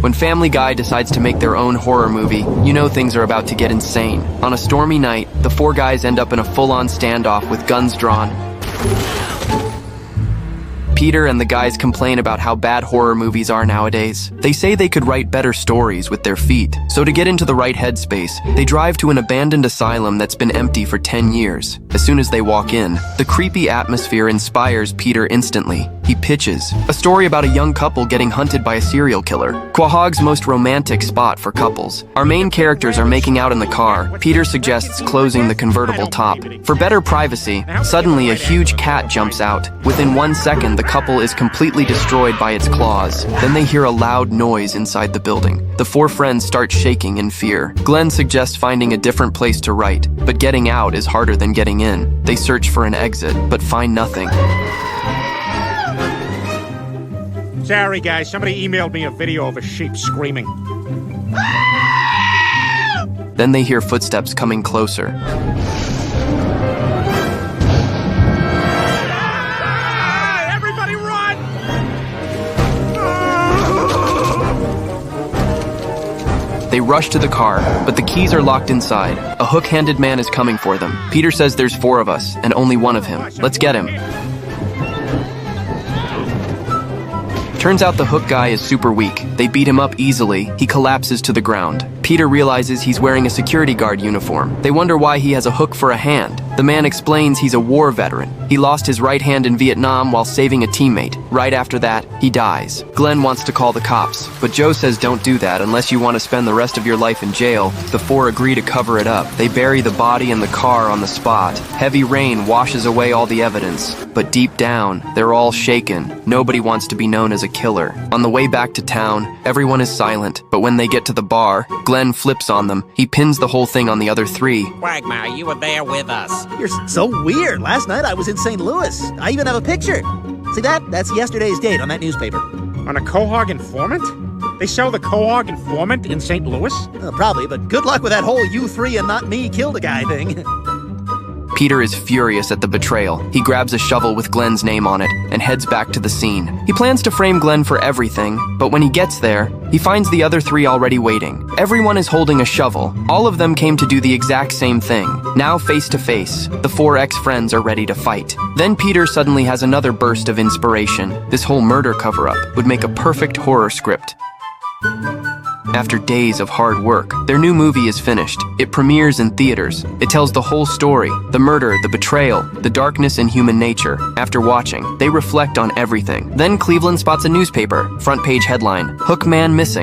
When Family Guy decides to make their own horror movie, you know things are about to get insane. On a stormy night, the four guys end up in a full-on standoff with guns drawn. Peter and the guys complain about how bad horror movies are nowadays. They say they could write better stories with their feet. So to get into the right headspace, they drive to an abandoned asylum that's been empty for 10 years. As soon as they walk in, the creepy atmosphere inspires Peter instantly. He pitches a story about a young couple getting hunted by a serial killer. Quahog's most romantic spot for couples. Our main characters are making out in the car. Peter suggests closing the convertible top. For better privacy, suddenly a huge cat jumps out. Within 1 second, the couple is completely destroyed by its claws. Then they hear a loud noise inside the building. The four friends start shaking in fear. Glenn suggests finding a different place to write, but getting out is harder than getting in. They search for an exit, but find nothing. Sorry, guys. Somebody emailed me a video of a sheep screaming. Then they hear footsteps coming closer. Everybody run! They rush to the car, but the keys are locked inside. A hook-handed man is coming for them. Peter says there's 4 of us, and only one of him. Let's get him. Turns out the hook guy is super weak. They beat him up easily. He collapses to the ground. Peter realizes he's wearing a security guard uniform. They wonder why he has a hook for a hand. The man explains he's a war veteran. He lost his right hand in Vietnam while saving a teammate. Right after that, he dies. Glenn wants to call the cops, but Joe says don't do that unless you want to spend the rest of your life in jail. The 4 agree to cover it up. They bury the body in the car on the spot. Heavy rain washes away all the evidence, but deep down, they're all shaken. Nobody wants to be known as a killer. On the way back to town, everyone is silent, but when they get to the bar, Glenn flips on them. He pins the whole thing on the other 3. Quagmire, you were there with us. You're so weird. Last night I was in St. Louis. I even have a picture. See that? That's yesterday's date on that newspaper. On a Quahog informant? They sell the Quahog informant in St. Louis? Probably, but good luck with that whole you 3 and not me killed a guy thing. Peter is furious at the betrayal. He grabs a shovel with Glenn's name on it and heads back to the scene. He plans to frame Glenn for everything, but when he gets there, he finds the other 3 already waiting. Everyone is holding a shovel. All of them came to do the exact same thing. Now face to face, the 4 ex-friends are ready to fight. Then Peter suddenly has another burst of inspiration. This whole murder cover-up would make a perfect horror script. After days of hard work, their new movie is finished. It premieres in theaters. It tells the whole story, the murder, the betrayal, the darkness in human nature. After watching, they reflect on everything. Then Cleveland spots a newspaper, front page headline, Hook Man Missing.